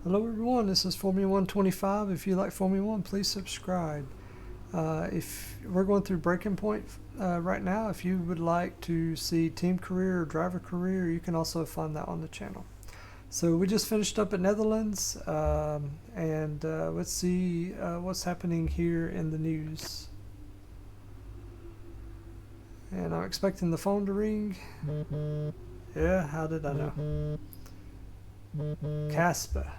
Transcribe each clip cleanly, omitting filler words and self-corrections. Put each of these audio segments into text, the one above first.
Hello everyone, this is FormulaOne 25. If you like Formula One, please subscribe. If we're going through breaking point right now, if you would like to see team career or driver career, you can also find that on the channel. So we just finished up at Netherlands, and let's see what's happening here in the news. And I'm expecting the phone to ring. Yeah, how did I know? Casper.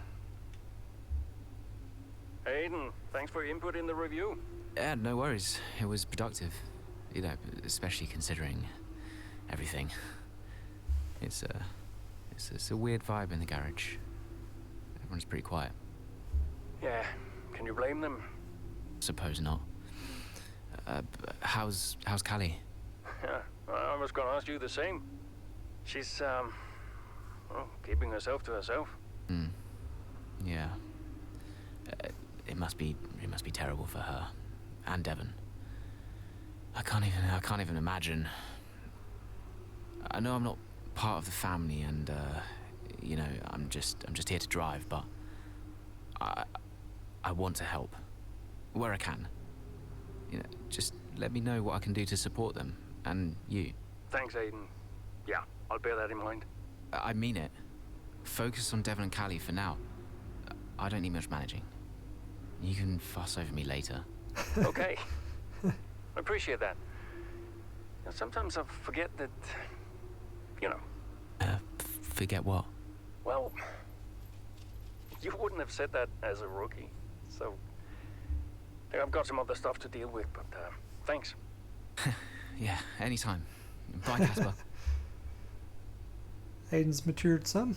Aiden, thanks for your input in the review. Yeah, no worries. It was productive. You know, especially considering everything. It's a weird vibe in the garage. Everyone's pretty quiet. Yeah, can you blame them? Suppose not. How's Callie? Yeah, I was gonna ask you the same. She's, well, keeping herself to herself. Yeah. It must be terrible for her and Devon. I can't even imagine. I know I'm not part of the family, and you know, I'm just here to drive, but I want to help where I can. You know, just let me know what I can do to support them and you. Thanks, Aiden. Yeah, I'll bear that in mind. I mean it. Focus on Devon and Callie for now. I don't need much managing. You can fuss over me later. Okay. I appreciate that. Now, sometimes I forget that, you know. Forget what? Well, you wouldn't have said that as a rookie. So, I've got some other stuff to deal with, but thanks. Yeah, anytime. Bye, Casper. Aiden's matured some.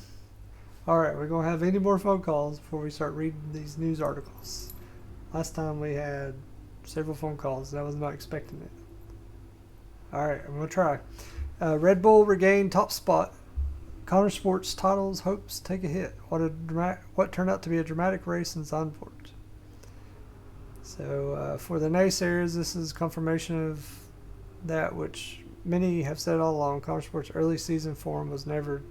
Alright, we're going to have any more phone calls before we start reading these news articles. Last time we had several phone calls, and I was not expecting it. Alright, I'm going to try. Red Bull regained top spot. Connor Sports titles hopes take a hit. What turned out to be a dramatic race in Zandvoort. So for the naysayers, this is confirmation of that which many have said all along. Connor Sports' early season form was never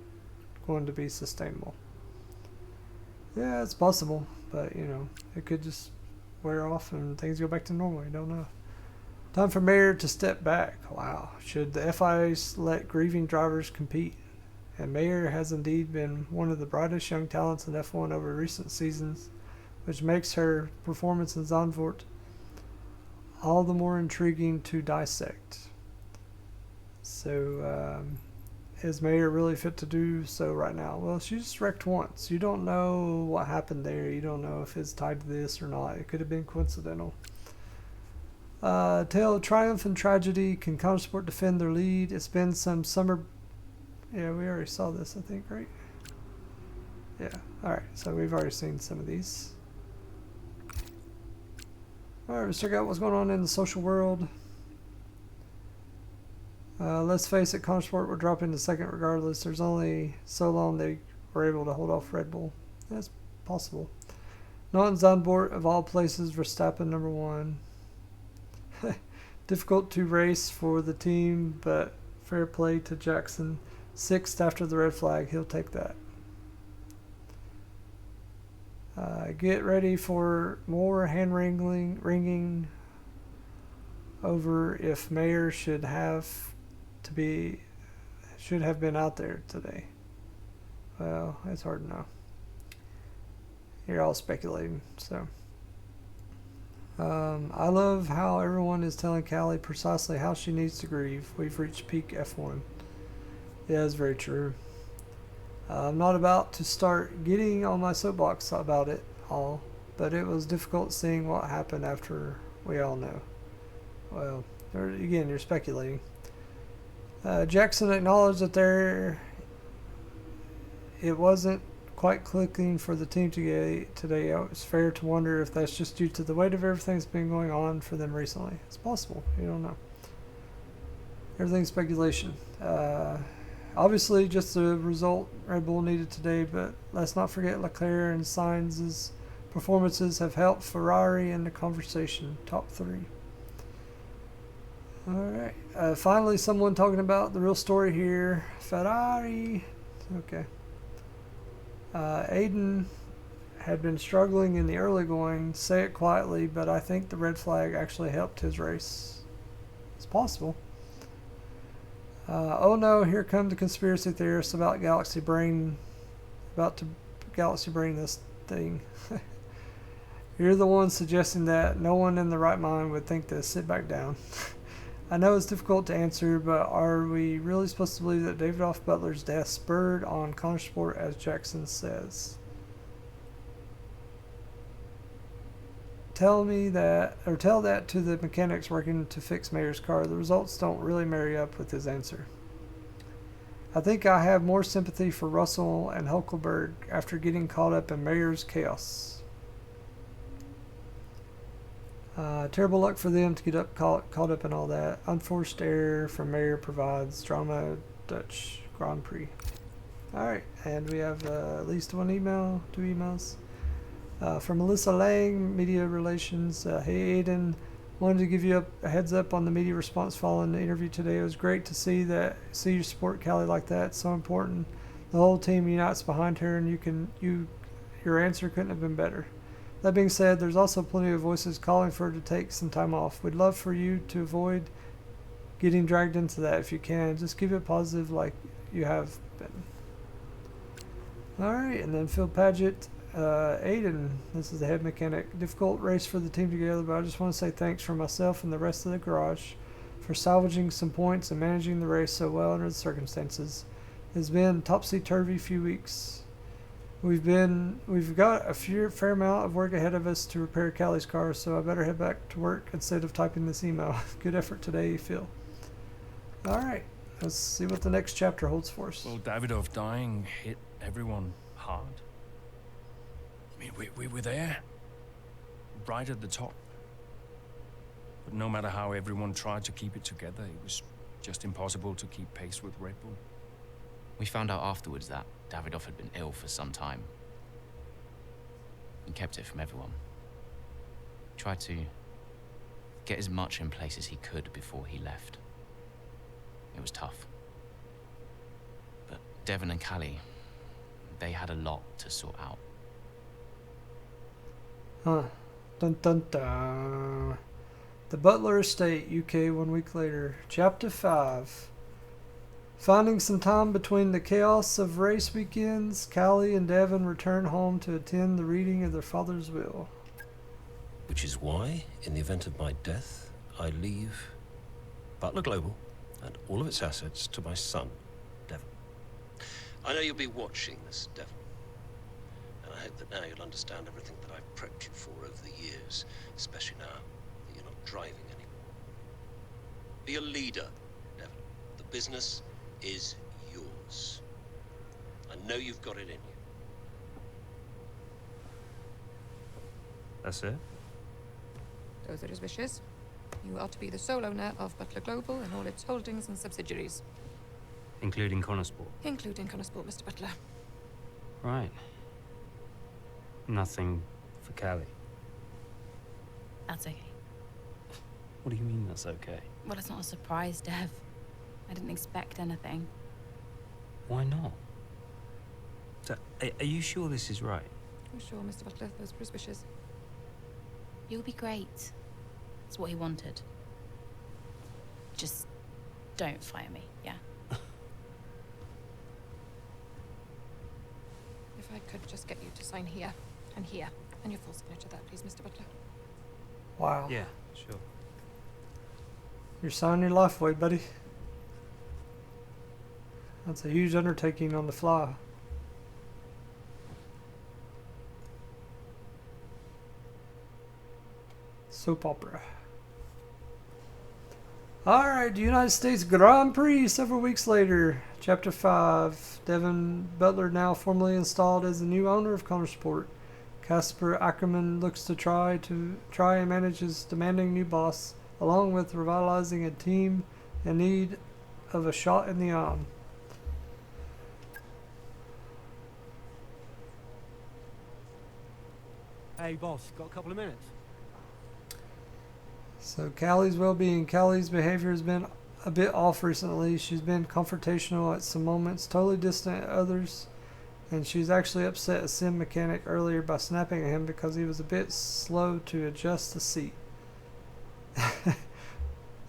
going to be sustainable. Yeah, it's possible, but you know, it could just wear off and things go back to normal. You don't know. Time for Mayer to step back. Wow. Should the FIA let grieving drivers compete? And Mayer has indeed been one of the brightest young talents in F1 over recent seasons, which makes her performance in Zandvoort all the more intriguing to dissect. So, is Mayer really fit to do so right now? Well, she just wrecked once. You don't know what happened there. You don't know if it's tied to this or not. It could have been coincidental. Tale of triumph and tragedy. Can Consport defend their lead? It's been some summer. Yeah, we already saw this, I think, right? Yeah. Alright, so we've already seen some of these. Alright, let's check out what's going on in the social world. Let's face it, Consport will drop into second regardless. There's only so long they were able to hold off Red Bull. That's possible. Not in Zandvoort, of all places, Verstappen number 1. Difficult to race for the team, but fair play to Jackson. 6th after the red flag, he'll take that. Get ready for more hand wringing over if Mayer should have been out there today. Well, it's hard to know. You're all speculating, so. I love how everyone is telling Callie precisely how she needs to grieve. We've reached peak F1. Yeah, that's very true. I'm not about to start getting on my soapbox about it all, but it was difficult seeing what happened after we all know. Well, again, you're speculating. Jackson acknowledged that it wasn't quite clicking for the team today. It's fair to wonder if that's just due to the weight of everything that's been going on for them recently. It's possible. You don't know. Everything's speculation. Obviously, just the result Red Bull needed today, but let's not forget Leclerc and Sainz's performances have helped Ferrari in the conversation. Top 3. Alright. Finally, someone talking about the real story here. Ferrari. Okay. Aiden had been struggling in the early going. Say it quietly, but I think the red flag actually helped his race. It's possible. Oh no, here come the conspiracy theorists about galaxy brain. About to galaxy brain this thing. You're the one suggesting that. No one in the right mind would think this. Sit back down. I know it's difficult to answer, but are we really supposed to believe that David Butler's death spurred on Connor Sport, as Jackson says? Tell that to the mechanics working to fix Mayer's car. The results don't really marry up with his answer. I think I have more sympathy for Russell and Hulkenberg after getting caught up in Mayer's chaos. Terrible luck for them to get caught up in all that. Unforced error from Mayer provides drama. Dutch Grand Prix. Alright, and we have at least two emails. From Melissa Lang, Media Relations. Hey Aiden, wanted to give you a heads up on the media response following the interview today. It was great to see you support Callie like that. It's so important. The whole team unites behind her, and your answer couldn't have been better. That being said, there's also plenty of voices calling for her to take some time off. We'd love for you to avoid getting dragged into that if you can. Just keep it positive like you have been. Alright, and then Phil Paget. Aiden, this is the head mechanic. Difficult race for the team together, but I just want to say thanks for myself and the rest of the garage for salvaging some points and managing the race so well under the circumstances. It's been topsy-turvy few weeks. We've got a fair amount of work ahead of us to repair Callie's car, so I better head back to work instead of typing this email. Good effort today, Phil. Alright, let's see what the next chapter holds for us. Well, Davidoff dying hit everyone hard. I mean, we were there, right at the top. But no matter how everyone tried to keep it together, it was just impossible to keep pace with Red Bull. We found out afterwards that Davidoff had been ill for some time. And kept it from everyone. Tried to get as much in place as he could before he left. It was tough. But Devon and Callie, they had a lot to sort out. Huh. Dun dun dun. The Butler Estate, UK, 1 week later. Chapter 5. Finding some time between the chaos of race weekends, Callie and Devon return home to attend the reading of their father's will. Which is why, in the event of my death, I leave Butler Global and all of its assets to my son, Devon. I know you'll be watching this, Devon. And I hope that now you'll understand everything that I've prepped you for over the years, especially now that you're not driving anymore. Be a leader, Devon. The business is yours. I know you've got it in you. That's it? Those are his wishes. You are to be the sole owner of Butler Global and all its holdings and subsidiaries. Including Connorsport? Including Connorsport, Mr. Butler. Right. Nothing for Callie. That's okay. What do you mean that's okay? Well, it's not a surprise, Dev. I didn't expect anything. Why not? So, are you sure this is right? I'm sure, Mr. Butler. Those were his wishes. You'll be great. That's what he wanted. Just don't fire me, yeah? If I could just get you to sign here, and your full signature there, please, Mr. Butler. Wow. Yeah, sure. You're signing your life away, buddy. That's a huge undertaking on the fly. Soap opera. Alright, the United States Grand Prix several weeks later. Chapter 5. Devon Butler now formally installed as the new owner of Connorsport. Casper Ackerman looks to try and manage his demanding new boss, along with revitalizing a team in need of a shot in the arm. Hey, boss, got a couple of minutes? So Callie's well-being. Callie's behavior has been a bit off recently. She's been confrontational at some moments, totally distant at others, and she's actually upset a sim mechanic earlier by snapping at him because he was a bit slow to adjust the seat.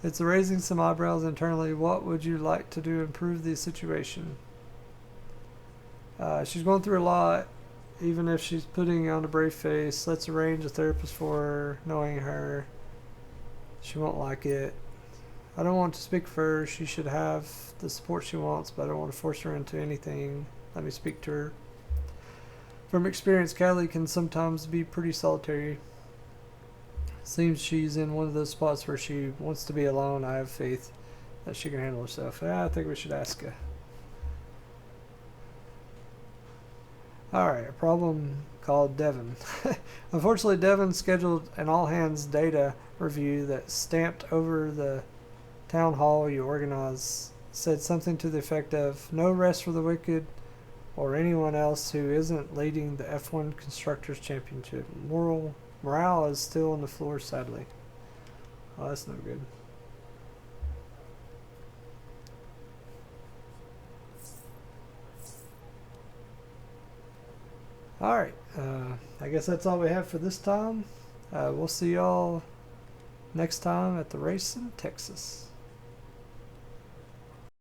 It's raising some eyebrows internally. What would you like to do to improve the situation? She's going through a lot. Even if she's putting on a brave face, let's arrange a therapist for her. Knowing her, she won't like it. I don't want to speak for her. She should have the support she wants, but I don't want to force her into anything. Let me speak to her. From experience, Callie can sometimes be pretty solitary. Seems she's in one of those spots where she wants to be alone. I have faith that she can handle herself. Yeah, I think we should ask her. Alright, a problem called Devon. Unfortunately, Devon scheduled an all-hands data review that stamped over the town hall you organized. Said something to the effect of, no rest for the wicked or anyone else who isn't leading the F1 Constructors Championship. Morale is still on the floor, sadly. Oh, that's no good. Alright, I guess that's all we have for this time. We'll see y'all next time at the race in Texas.